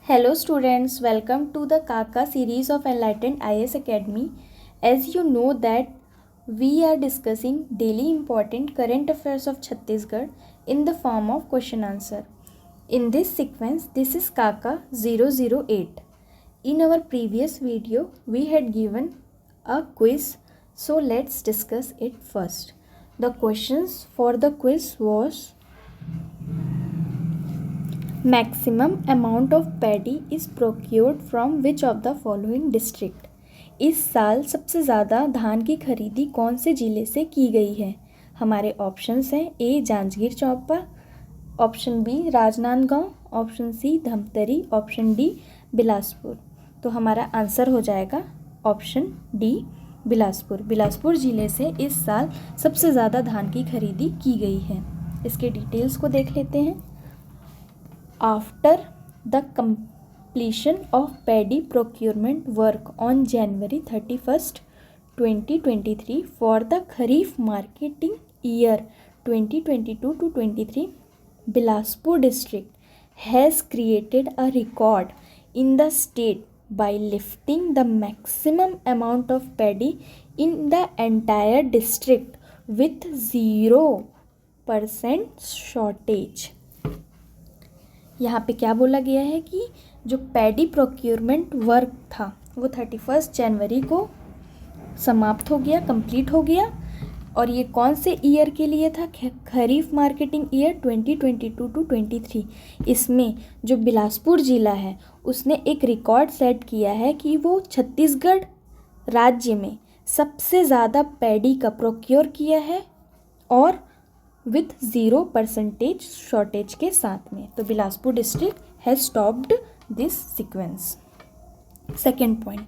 Hello students, welcome to the Kaka series of Enlightened IAS Academy. As you know that we are discussing daily important current affairs of Chhattisgarh in the form of question answer. In this sequence, this is Kaka 008. In our previous video, we had given a quiz, so let's discuss it first. The questions for the quiz was: maximum amount of paddy is procured from which of the following district? इस साल सबसे ज़्यादा धान की खरीदी कौन से ज़िले से की गई है? हमारे ऑप्शंस हैं: A Janjgir Champa, option B Rajnandgaon, option C Dhamtari, option D Bilaspur. तो हमारा आंसर हो जाएगा ऑप्शन डी बिलासपुर। बिलासपुर ज़िले से इस साल सबसे ज़्यादा धान की खरीदी की गई है। इसके डिटेल्स को देख लेते हैं। After the completion of paddy procurement work on January 31st, 2023 for the Kharif marketing year 2022 to 23, Bilaspur district has created a record in the state by lifting the maximum amount of paddy in the entire district with 0% shortage। यहाँ पे क्या बोला गया है कि जो paddy procurement work था वो 31 जनवरी को समाप्त हो गया, कंप्लीट हो गया। और ये कौन से ईयर के लिए था? खरीफ मार्केटिंग ईयर 2022 टू 23। इसमें जो बिलासपुर ज़िला है उसने एक रिकॉर्ड सेट किया है कि वो छत्तीसगढ़ राज्य में सबसे ज़्यादा पैडी का प्रोक्योर किया है और विथ 0% शॉर्टेज के साथ में। तो Bilaspur district has stopped this sequence. Second point,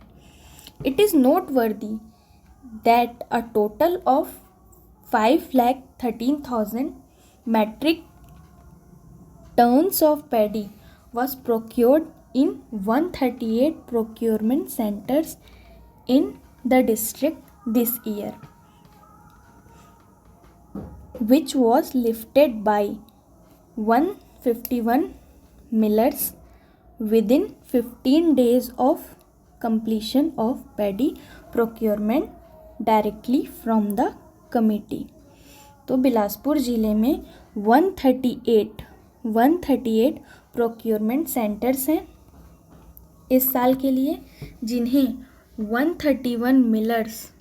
it is not worthy that a total of 5,13,000 metric tons of paddy was procured in 138 procurement centers in the district this year, which was lifted by 151 millers within 15 days of completion of paddy procurement directly from the committee। तो बिलासपुर ज़िले में 138 procurement centres हैं इस साल के लिए, जिन्हें 131 millers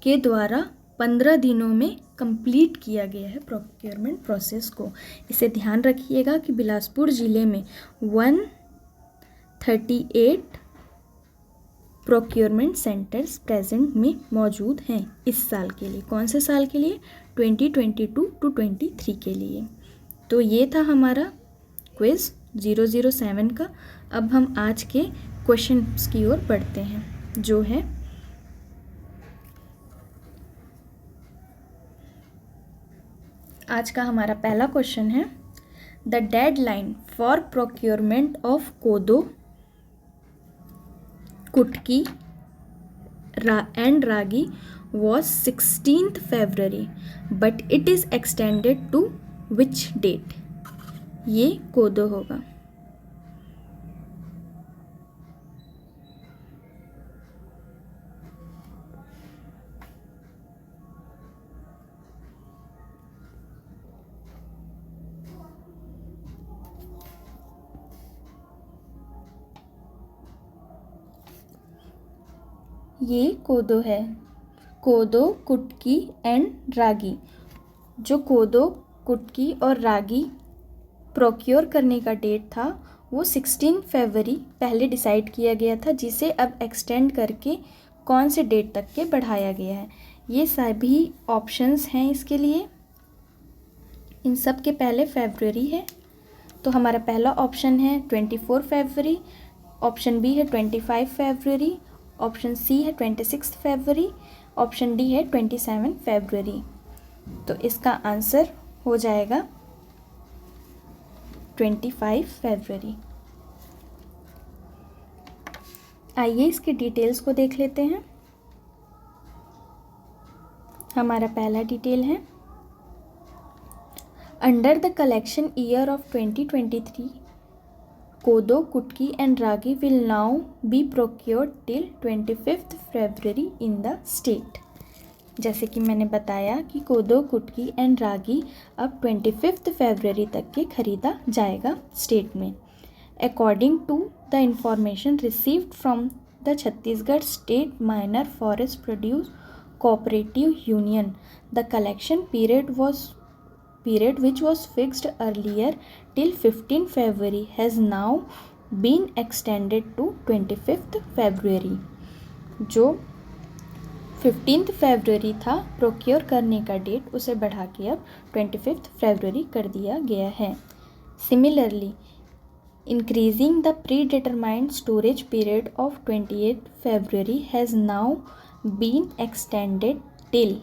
के द्वारा 15 दिनों में कंप्लीट किया गया है प्रोक्योरमेंट प्रोसेस को। इसे ध्यान रखिएगा कि बिलासपुर ज़िले में 138 प्रोक्योरमेंट सेंटर्स प्रेजेंट में मौजूद हैं इस साल के लिए। कौन से साल के लिए? 2022 टू 23 के लिए। तो ये था हमारा क्विज़ 007 का। अब हम आज के क्वेश्चंस की ओर बढ़ते हैं, जो है आज का हमारा पहला क्वेश्चन है: the deadline for procurement of कोदो, कुटकी and ragi was 16th February but it is extended to which date? ये कोदो होगा। ये कोदो है, कोदो, कुटकी एंड रागी। जो कोदो, कुटकी और रागी प्रोक्योर करने का डेट था वो 16 फरवरी पहले डिसाइड किया गया था, जिसे अब एक्सटेंड करके कौन से डेट तक के बढ़ाया गया है। ये सभी ऑप्शंस हैं इसके लिए, इन सब के पहले फरवरी है। तो हमारा पहला ऑप्शन है 24 फरवरी, ऑप्शन बी है 25 फरवरी, ऑप्शन सी है 26 फरवरी, ऑप्शन डी है 27 फरवरी। तो इसका आंसर हो जाएगा 25 फरवरी। आइए इसके डिटेल्स को देख लेते हैं। हमारा पहला डिटेल है: under the collection year of 2023 कोदो, कुटकी and ragi will now be procured till 25th February in the state. जैसे कि मैंने बताया कि कोदो, कुटकी एंड रागी अब 25 फरवरी तक के खरीदा जाएगा स्टेट में. According to the information received from the Chhattisgarh state minor forest produce cooperative union, the collection period which was fixed earlier till 15 February has now been extended to 25th February. जो 15th फरवरी था procure करने का date, उसे बढ़ा के अब 25th फरवरी कर दिया गया है. Similarly increasing the predetermined storage period of 28th February has now been extended till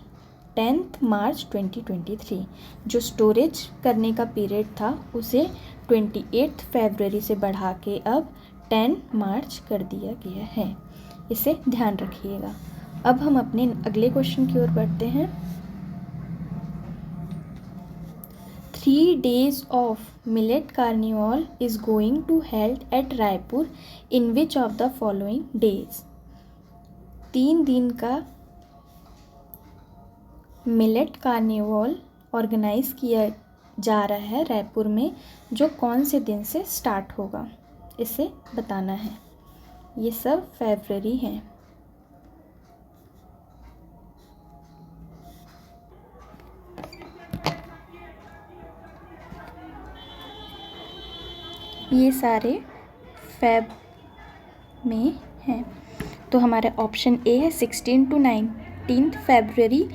10th March 2023. जो स्टोरेज करने का पीरियड था उसे 28th फरवरी से बढ़ा के अब 10 मार्च कर दिया गया है. इसे ध्यान रखिएगा. अब हम अपने अगले क्वेश्चन की ओर बढ़ते हैं. 3 days of millet carnival is going to held at Raipur in which of the following days? 3 दिन का मिलेट कार्निवल ऑर्गेनाइज किया जा रहा है रायपुर में, जो कौन से दिन से स्टार्ट होगा, इसे बताना है. ये सब फरवरी हैं. ये सारे फेब में हैं. तो हमारा ऑप्शन ए है 16 to 19 फरवरी,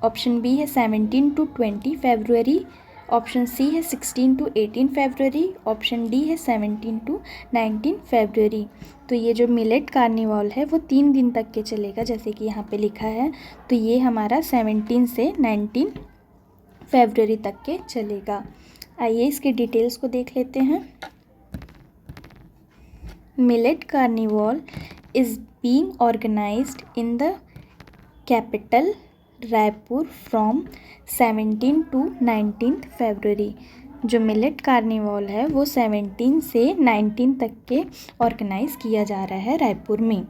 ऑप्शन बी है 17 to 20 फरवरी, ऑप्शन सी है 16 to 18 फरवरी, ऑप्शन डी है 17 to 19 फरवरी. तो ये जो मिलेट कार्निवल है वो 3 दिन तक के चलेगा, जैसे कि यहाँ पे लिखा है. तो ये हमारा 17 से 19 फरवरी तक के चलेगा. आइए इसके डिटेल्स को देख लेते हैं. Millet carnival is being organised in the capital Raipur from 17 to 19 फरवरी. जो मिलेट कार्निवल है वो 17 से 19 तक के ऑर्गेनाइज किया जा रहा है रायपुर में.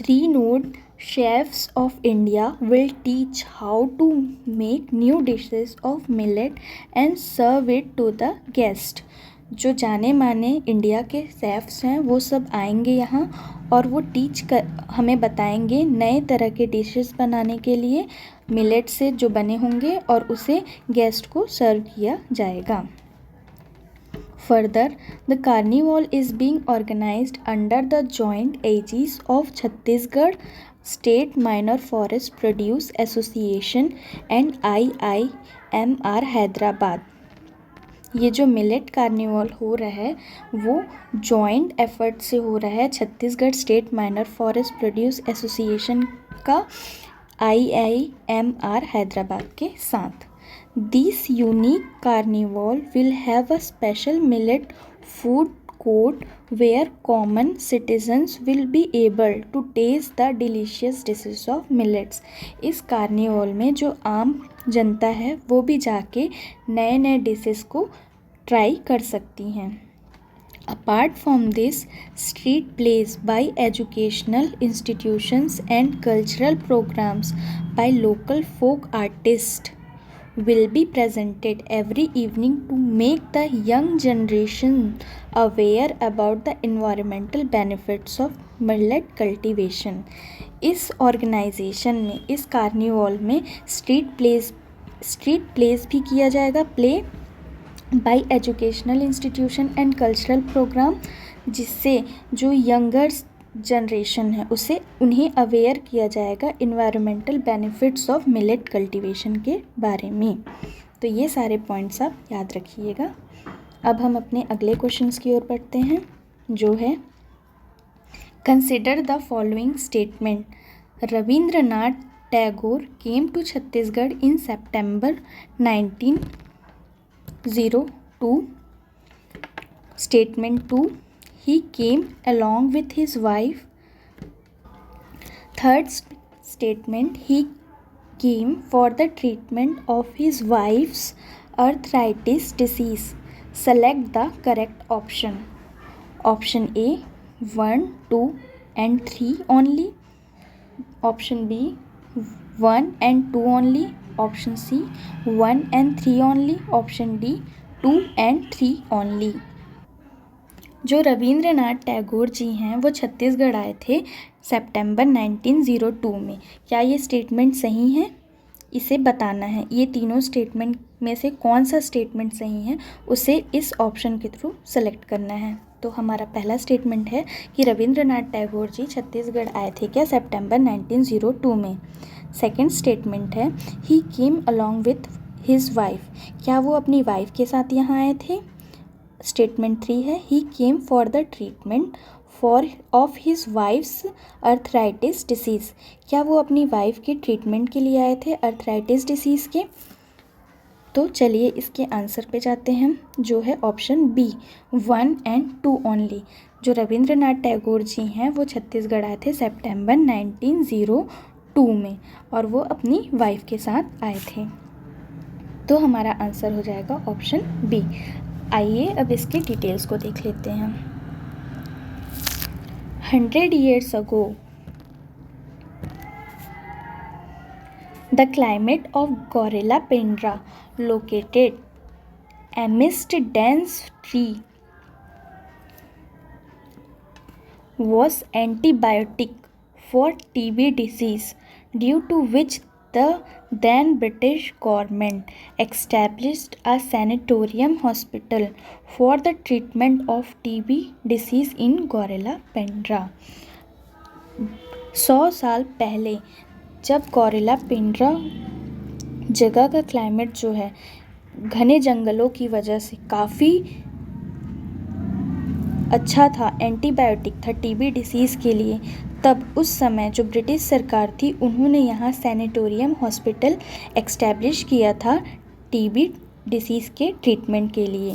Renowned chefs of India will teach how to make new dishes of millet and serve it to the guest. जो जाने माने इंडिया के शेफ्स हैं वो सब आएंगे यहाँ और वो हमें बताएंगे नए तरह के डिशेस बनाने के लिए मिलेट से जो बने होंगे, और उसे गेस्ट को सर्व किया जाएगा. Further, the carnival is being organized under the joint aegis of Chhattisgarh State Minor Forest Produce Association and IIMR Hyderabad. ये जो मिलेट कार्निवल हो रहा है वो जॉइंट एफर्ट से हो रहा है Chhattisgarh state minor forest produce association का IIMR हैदराबाद के साथ. This unique carnival will have a special millet food court where common citizens will be able to taste the delicious dishes of millets. इस carnival में जो आम जनता है वो भी जाके नए नए डिशेस को ट्राई कर सकती हैं. Apart from this, street plays by educational institutions and cultural programs by local folk artists will be presented every evening to make the young generation aware about the environmental benefits of millet cultivation. इस organisation में, इस carnival में street plays भी किया जाएगा, play by educational institution and cultural programme, जिससे जो younger generation है उन्हें अवेयर किया जाएगा environmental benefits of millet cultivation के बारे में. तो ये सारे पॉइंट्स आप याद रखिएगा. अब हम अपने अगले क्वेश्चंस की ओर बढ़ते हैं, जो है consider the following statement. Rabindranath Tagore came to Chhattisgarh in September 1902. Statement 2. He came along with his wife. Third statement, he came for the treatment of his wife's arthritis disease. Select the correct option. Option A 1, 2 and 3 only. Option B 1 and 2 only. Option C 1 and 3 only. Option D 2 and 3 only. जो रविंद्रनाथ टैगोर जी हैं वो छत्तीसगढ़ आए थे सितंबर 1902 में। क्या ये statement सही है? इसे बताना है। ये तीनों स्टेटमेंट में से कौन सा स्टेटमेंट सही है उसे इस ऑप्शन के थ्रू सेलेक्ट करना है। तो हमारा पहला स्टेटमेंट है कि रविंद्रनाथ टैगोर जी छत्तीसगढ़ आए थे क्या सितंबर 1902 में। सेकंड स्टेटमेंट है he came along with his wife. क्या वो अपनी वाइफ के साथ यहाँ आए थे? स्टेटमेंट 3 है he came for the treatment of his wife's arthritis disease. क्या वो अपनी वाइफ के ट्रीटमेंट के लिए आए थे अर्थराइटिस डिसीज़ के? तो चलिए इसके आंसर पे जाते हैं जो है ऑप्शन बी 1 and 2 ओनली। जो रविंद्रनाथ टैगोर जी हैं वो छत्तीसगढ़ आए थे सितंबर 1902 में और वो अपनी वाइफ के साथ आए थे। तो हमारा आंसर हो जाएगा ऑप्शन बी। आइए अब इसके डिटेल्स को देख लेते हैं। 100 years ago, the climate of Gorilla Pendra, located amidst dense tree, was antibiotic for TB disease, due to which the then British government established a sanatorium hospital for the treatment of TB disease in Gorilla Pendra। 100 साल पहले जब गौरेला पेंड्रा जगह का climate जो है घने जंगलों की वजह से काफ़ी अच्छा था, एंटीबायोटिक था टीबी डिसीज़ के लिए, तब उस समय जो ब्रिटिश सरकार थी उन्होंने यहाँ सैनिटोरियम हॉस्पिटल एक्स्टैब्लिश किया था टीबी डिसीज़ के ट्रीटमेंट के लिए।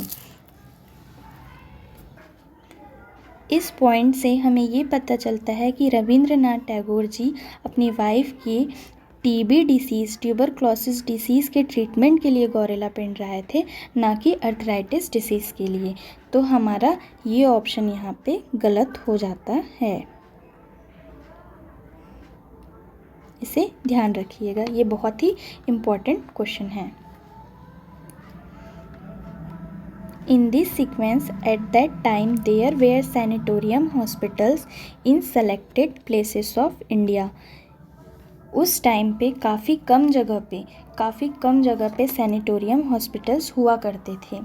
इस पॉइंट से हमें ये पता चलता है कि रविंद्रनाथ टैगोर जी अपनी वाइफ की टीबी डिसीज़ ट्यूबरक्लोसिस डिसीज़ के ट्रीटमेंट के लिए गौरेला पेंड्रा आए थे, ना कि अर्थराइटिस डिसीज़ के लिए। तो हमारा ये ऑप्शन यहाँ पे गलत हो जाता है। इसे ध्यान रखिएगा, ये बहुत ही इम्पॉर्टेंट क्वेश्चन है। In this sequence, at that time there were sanatorium hospitals in selected places of India। उस टाइम पे काफ़ी कम जगह पे सैनिटोरियम हॉस्पिटल्स हुआ करते थे।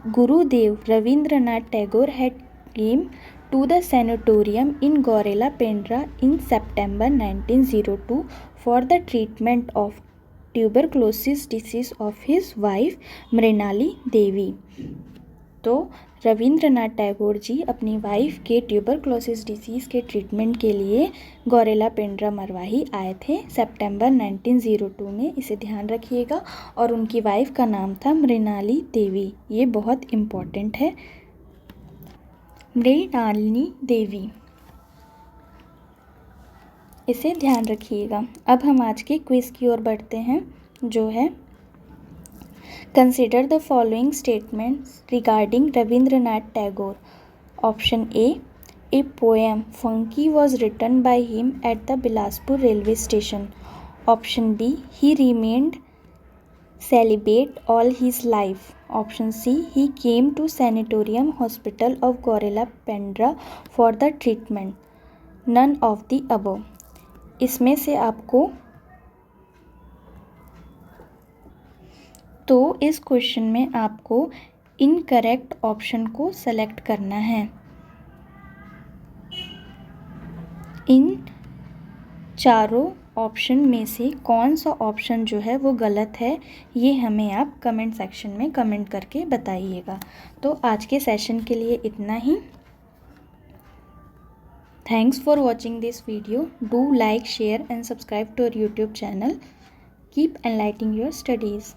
Gurudev Rabindranath Tagore had came to the sanatorium in Gorilla Pendra in September 1902 for the treatment of tuberculosis disease of his wife Mrinali Devi. तो रविंद्रनाथ टैगोर जी अपनी वाइफ के ट्यूबरक्लोसिस डिसीज़ के ट्रीटमेंट के लिए गौरेला पेंड्रा मरवाही आए थे सितंबर 1902 में। इसे ध्यान रखिएगा। और उनकी वाइफ का नाम था मृणाली देवी, ये बहुत इम्पॉर्टेंट है, मृणालिनी देवी, इसे ध्यान रखिएगा। अब हम आज के क्विज़ की ओर बढ़ते हैं जो है consider the following statements regarding Rabindranath Tagore. Option A poem Phanki was written by him at the Bilaspur railway station. Option B he remained celibate all his life। Option C he came to sanatorium hospital of Gorilla Pendra for the treatment। None of the above। इसमें से आपको तो इस question में आपको incorrect option को select करना है। इन चारों ऑप्शन में से कौन सा ऑप्शन जो है वो गलत है, ये हमें आप कमेंट सेक्शन में कमेंट करके बताइएगा। तो आज के सेशन के लिए इतना ही। Thanks for watching this video. Do like, share and subscribe to our YouTube channel. Keep enlightening your studies.